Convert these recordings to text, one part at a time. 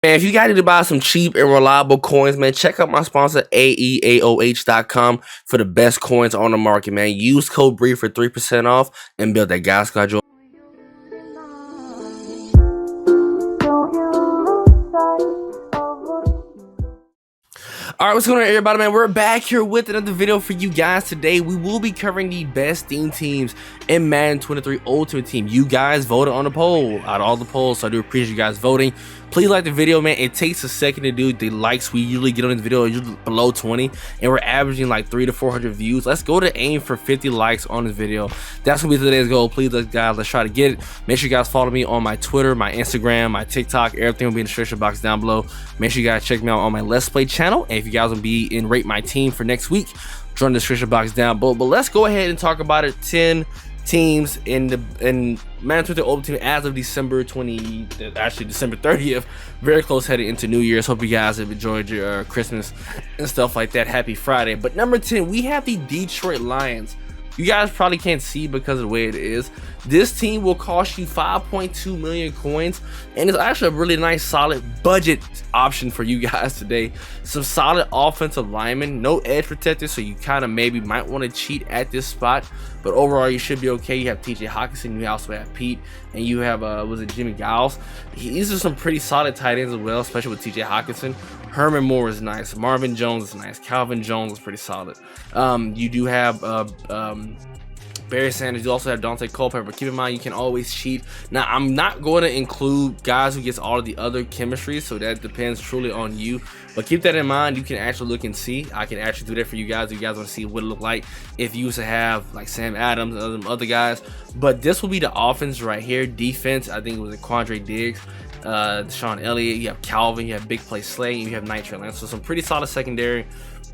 Man, if you got to buy some cheap and reliable coins, man, check out my sponsor, AEAOH.com, for the best coins on the market, man. Use code BREEZE for 3% off and build that guy schedule. Alright, what's going on, everybody, man? We're back here with another video for you guys. Today, we will be covering the best theme teams in Madden 23 Ultimate Team. You guys voted on the poll, out of all the polls, so I do appreciate you guys voting. Please like the video, man. It takes a second to do. The likes we usually get on this video are usually below 20, and we're averaging like 300 to 400 views. Let's go to aim for 50 likes on this video. That's gonna be today's goal. Please, guys, let's try to get it. Make sure you guys follow me on my Twitter, my Instagram, my TikTok. Everything will be in the description box down below. Make sure you guys check me out on my Let's Play channel. And if you guys will be in Rate My Team for next week, join the description box down below. But let's go ahead and talk about it. 10 teams in Madden 23 Ultimate Team as of December 30th. Very close heading into New Year's. Hope you guys have enjoyed your Christmas and stuff like that. Happy Friday. But number 10, we have the Detroit Lions. You guys probably can't see because of the way it is. This team will cost you 5.2 million coins, and it's actually a really nice solid budget option for you guys today. Some solid offensive linemen, no edge protectors, so you kind of maybe might want to cheat at this spot, but overall you should be okay. You have TJ Hockenson, you also have Pete, and you have was it Jimmy Giles. These are some pretty solid tight ends as well, especially with TJ Hockenson. Herman Moore is nice, Marvin Jones is nice, Calvin Jones is pretty solid. You do have Barry Sanders. You also have Dante Culpepper, but keep in mind you can always cheat. Now, I'm not going to include guys who gets all of the other chemistries, so that depends truly on you, but keep that in mind. You can actually look and see. I can actually do that for you guys if you guys want to see what it look like if you used to have like Sam Adams and other guys. But this will be the offense right here. Defense, I think it was Quandre Diggs, Deshaun Elliott, you have Calvin, you have Big Play Slay, and you have Nitro Lance. So some pretty solid secondary,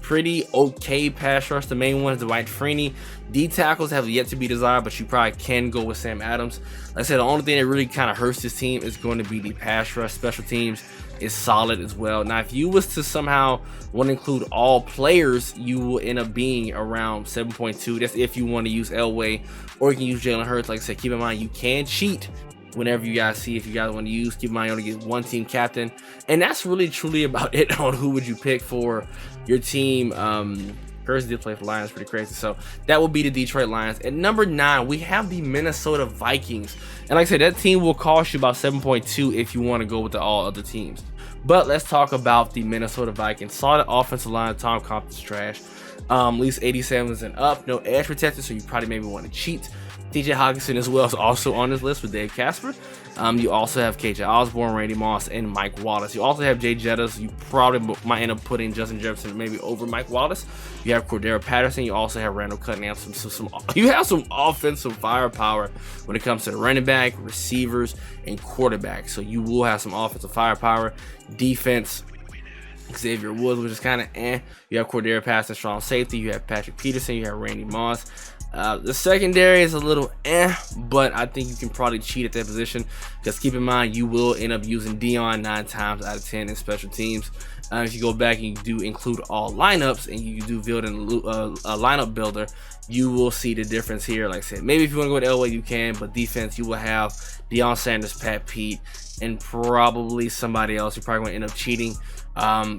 pretty okay pass rush. The main one is Dwight Freeney. D tackles have yet to be desired, but you probably can go with Sam Adams. Like I said, the only thing that really kind of hurts this team is going to be the pass rush. Special teams is solid as well. Now, if you was to somehow want to include all players, you will end up being around 7.2. That's if you want to use Elway, or you can use Jalen Hurts. Like I said, keep in mind you can cheat whenever you guys see. If you guys want to use, keep in mind you only get one team captain, and that's really truly about it on who would you pick for your team. Hurts did play for Lions, pretty crazy. So that will be the Detroit Lions. At number 9, we have the Minnesota Vikings, and like I said, that team will cost you about 7.2 if you want to go with the all other teams. But let's talk about the Minnesota Vikings. Solid offensive line. Tom Compton's trash, at least 87s and up. No edge protector, so you probably maybe want to cheat. TJ Hockenson as well is also on this list with Dave Casper. You also have KJ Osborne, Randy Moss, and Mike Wallace. You also have Jay Jettas. You probably might end up putting Justin Jefferson maybe over Mike Wallace. You have Cordero Patterson. You also have Randall Cunningham. You have some offensive firepower when it comes to the running back, receivers, and quarterback. So you will have some offensive firepower. Defense, Xavier Woods, which is kind of You have Cordero Patterson, strong safety. You have Patrick Peterson. You have Randy Moss. The secondary is a little but I think you can probably cheat at that position, because keep in mind you will end up using Dion 9 times out of 10 in special teams. If you go back and you do include all lineups and you do build in a lineup builder, you will see the difference here. Like I said, maybe if you want to go with Elway, you can, but defense, you will have Deion Sanders, Pat Pete, and probably somebody else. You're probably going to end up cheating,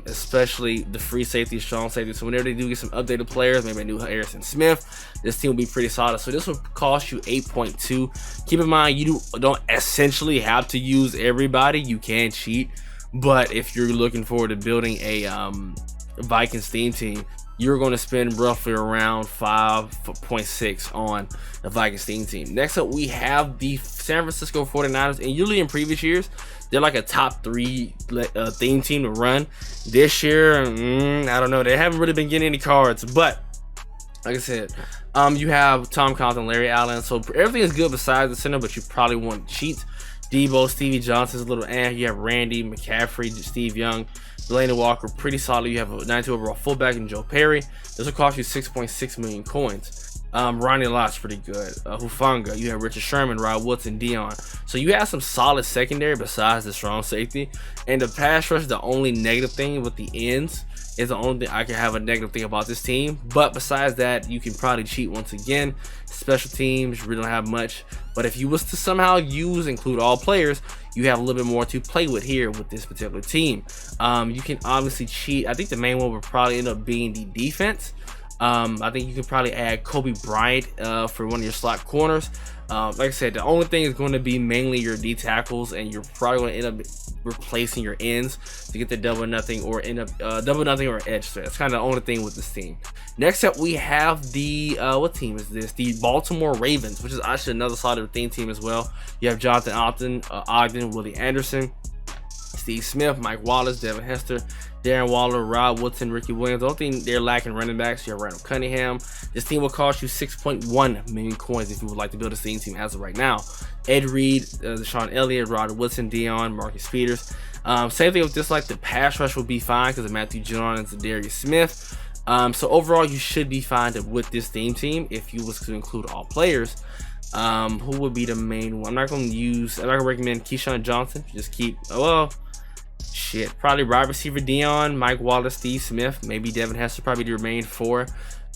especially the free safety, strong safety. So whenever they do get some updated players, maybe a new Harrison Smith, this team will be pretty solid. So this will cost you 8.2. Keep in mind, you don't essentially have to use everybody. You can cheat, but if you're looking forward to building a Vikings theme team, you're going to spend roughly around 5.6 on the Vikings theme team. Next up, we have the San Francisco 49ers, and usually in previous years, they're like a top 3 theme team to run. This year, I don't know. They haven't really been getting any cards, but like I said, you have Tom Compton, Larry Allen, so everything is good besides the center, but you probably want to cheat. Debo, Stevie Johnson's a little you have Randy, McCaffrey, Steve Young, Delaney Walker, pretty solid. You have a 92 overall fullback in Joe Perry. This will cost you 6.6 million coins. Ronnie Lott's pretty good. Hufanga, you have Richard Sherman, Rod Woodson, Dion. So you have some solid secondary besides the strong safety. And the pass rush, the only negative thing with the ends is the only thing I can have a negative thing about this team. But besides that, you can probably cheat once again. Special teams really don't have much. But if you was to somehow include all players, you have a little bit more to play with here with this particular team. You can obviously cheat. I think the main one would probably end up being the defense. I think you can probably add Kobe Bryant for one of your slot corners. Like I said, the only thing is going to be mainly your D tackles, and you're probably going to end up replacing your ends to get the double nothing or end up double nothing or edge. So that's kind of the only thing with this team. Next up, we have the what team is this? The Baltimore Ravens, which is actually another solid team as well. You have Jonathan Ogden, Willie Anderson, Steve Smith, Mike Wallace, Devin Hester, Darren Waller, Rod Woodson, Ricky Williams. The only thing they're lacking running backs. You have Randall Cunningham. This team will cost you 6.1 million coins if you would like to build a team as of right now. Ed Reed, Deshaun Elliott, Rod Woodson, Dion, Marcus Peters. Same thing with this, like the pass rush will be fine because of Matthew Jones and Darius Smith. So overall, you should be fine with this team if you was to include all players. Who would be the main one? I'm not going to recommend Keyshawn Johnson. Just keep, probably wide receiver Dion, Mike Wallace, Steve Smith, maybe Devin Hester, probably the remaining four.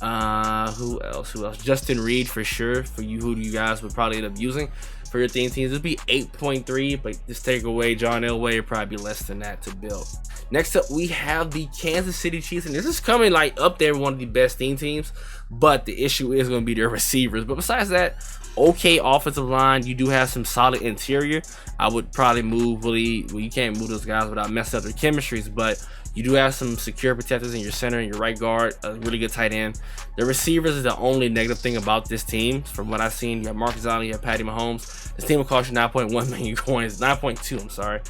Who else? Justin Reed for sure. For you, who you guys would probably end up using for your teams. This would be 8.3, but just take away John Elway, it'd probably be less than that to build. Next up, we have the Kansas City Chiefs, and this is coming like up there, one of the best teams. But the issue is going to be their receivers. But besides that, okay offensive line. You do have some solid interior. I would probably move you can't move those guys without messing up their chemistries, but you do have some secure protectors in your center and your right guard, a really good tight end. The receivers is the only negative thing about this team. From what I've seen, you have Marcus Allen, you have Patty Mahomes. This team will cost you 9.1 million coins, 9.2, I'm sorry.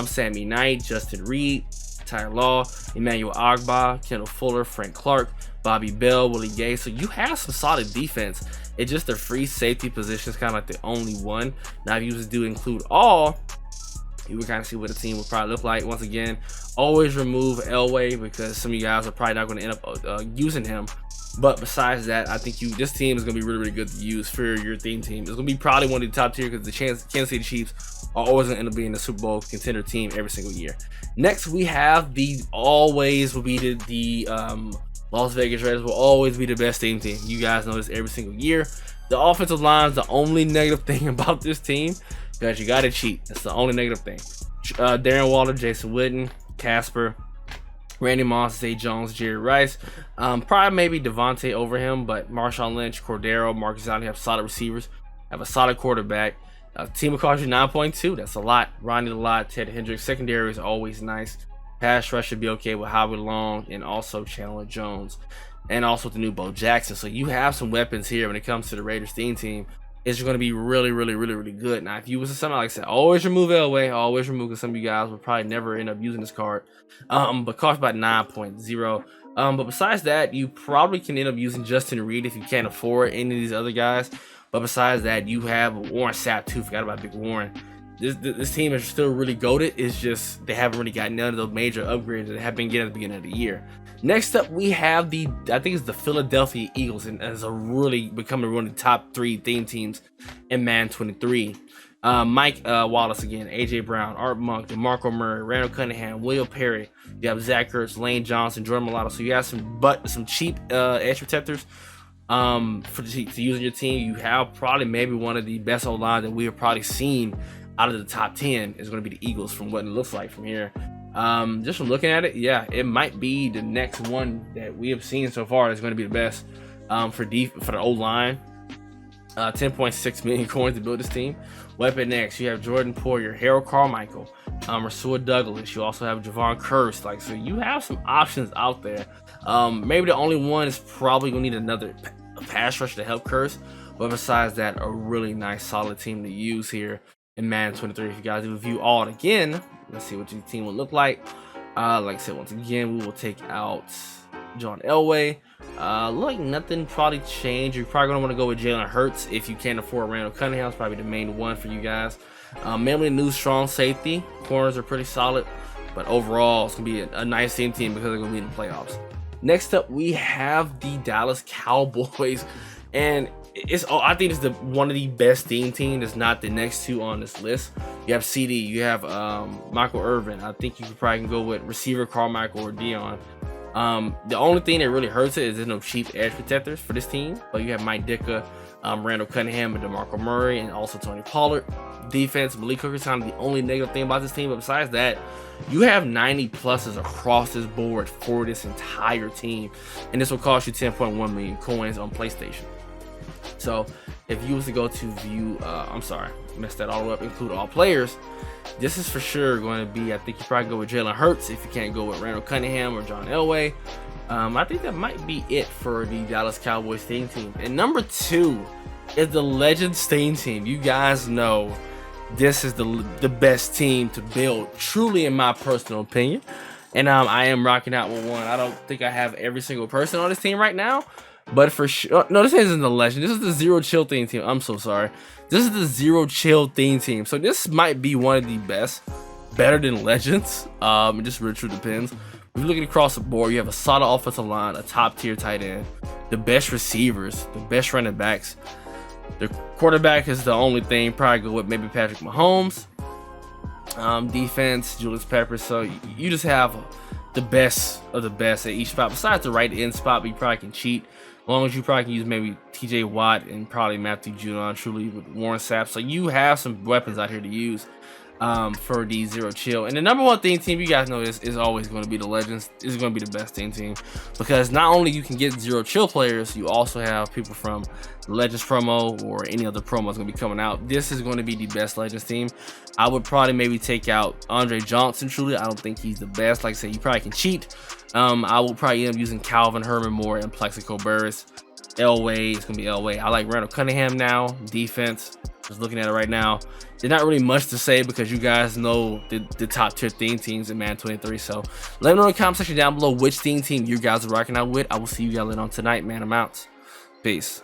Sammy Knight, Justin Reed, Tyler Law, Emmanuel Ogbah, Kendall Fuller, Frank Clark, Bobby Bell, Willie Gay. So you have some solid defense. It's just the free safety position is kind of like the only one. Now, if you just do include all, you would kind of see what the team would probably look like. Once again, always remove Elway because some of you guys are probably not going to end up using him. But besides that, I think this team is going to be really, really good to use for your team. It's going to be probably one of the top tier because the Kansas City Chiefs are always going to end up being the Super Bowl contender team every single year. Next, we have the Las Vegas Raiders will always be the best team. You guys know this every single year. The offensive line is the only negative thing about this team because you got to cheat. That's the only negative thing. Darren Waller, Jason Witten, Casper, Randy Moss, Zay Jones, Jerry Rice. Probably maybe Devontae over him, but Marshawn Lynch, Cordero, Marcus Allen have solid receivers, have a solid quarterback. Team will cost you 9.2. That's a lot. Ronnie Lott, Ted Hendricks. Secondary is always nice. Pass rush should be okay with Howard Long and also Chandler Jones, and also the new Bo Jackson. So you have some weapons here when it comes to the Raiders team. It's going to be really, really, really, really good. Now, if you was to something like I said, always remove Elway, always remove, because some of you guys would probably never end up using this card. But cost about 9.0. But besides that, you probably can end up using Justin Reed if you can't afford any of these other guys. But besides that, you have Warren Sapp too. Forgot about Big Warren. This team is still really goated. It's just they haven't really got none of those major upgrades that they have been getting at the beginning of the year. Next up, we have I think it's the Philadelphia Eagles, and as a really becoming one of the top 3 theme teams in Madden 23. Mike Wallace again, AJ Brown, Art Monk, DeMarco Murray, Randall Cunningham, William Perry. You have Zach Ertz, Lane Johnson, Jordan Mulatto. So you have some cheap edge protectors to use in your team. You have probably maybe one of the best O-line that we have probably seen out of the top 10 is going to be the Eagles from what it looks like from here. Just from looking at it, yeah, it might be the next one that we have seen so far is going to be the best for the O-line. 10.6 million coins to build this team. Weapon X, you have Jordan Poyer, Harold Carmichael, Rasul Douglas. You also have Javon Curse. So you have some options out there. Maybe the only one is probably going to need another pass rush to help Curse. But besides that, a really nice, solid team to use here in Madden 23. If you guys review all it again, let's see what your team will look like. Like I said, once again, we will take out John Elway. Like nothing probably changed. You're probably gonna want to go with Jalen Hurts if you can't afford Randall Cunningham. It's probably the main one for you guys. Mainly new strong safety. Corners are pretty solid, but overall it's gonna be a nice team because they're gonna be in the playoffs. Next up, we have the Dallas Cowboys. And I think it's one of the best theme teams. It's not the next two on this list. You have CD, you have Michael Irvin. I think you probably can go with receiver Carmichael or Dion. The only thing that really hurts it is there's no cheap edge protectors for this team, but you have Mike Ditka, Randall Cunningham, and DeMarco Murray, and also Tony Pollard. Defense, Malik Hooker's kind of the only negative thing about this team, but besides that, you have 90 pluses across this board for this entire team, and this will cost you 10.1 million coins on PlayStation. So if you was to go to view, I'm sorry, messed that all up, include all players, this is for sure going to be, I think you probably go with Jalen Hurts if you can't go with Randall Cunningham or John Elway. I think that might be it for the Dallas Cowboys theme team. And number 2 is the Legends theme team. You guys know this is the best team to build, truly, in my personal opinion. And I am rocking out with one. I don't think I have every single person on this team right now, but for sure, no, this isn't the Legend. This is the Zero Chill theme team. I'm so sorry. This is the Zero Chill theme team. So this might be one of the best, better than Legends. It just really true depends. If you're looking across the board, you have a solid offensive line, a top tier tight end, the best receivers, the best running backs. The quarterback is the only thing. Probably go with maybe Patrick Mahomes. Defense, Julius Peppers. So you just have the best of the best at each spot. Besides the right end spot, but you probably can cheat. As long as you probably can use maybe TJ Watt and probably Matthew Judon, truly, with Warren Sapp. So you have some weapons out here to use for the Zero Chill. And the number one theme team, you guys know this, is always going to be the Legends. This is going to be the best theme team because not only you can get Zero Chill players, you also have people from the Legends promo or any other promo that's going to be coming out. This is going to be the best Legends team. I would probably maybe take out Andre Johnson. Truly, I don't think he's the best. Like I said, you probably can cheat. I will probably end up using Calvin Herman more and Plexico Burris. Elway, it's gonna be Elway. I like Randall Cunningham now. Defense, just looking at it right now, there's not really much to say because you guys know the top tier theme teams in Madden 23. So let me know in the comment section down below which theme team you guys are rocking out with. I will see you guys later on tonight, man. I'm out. Peace.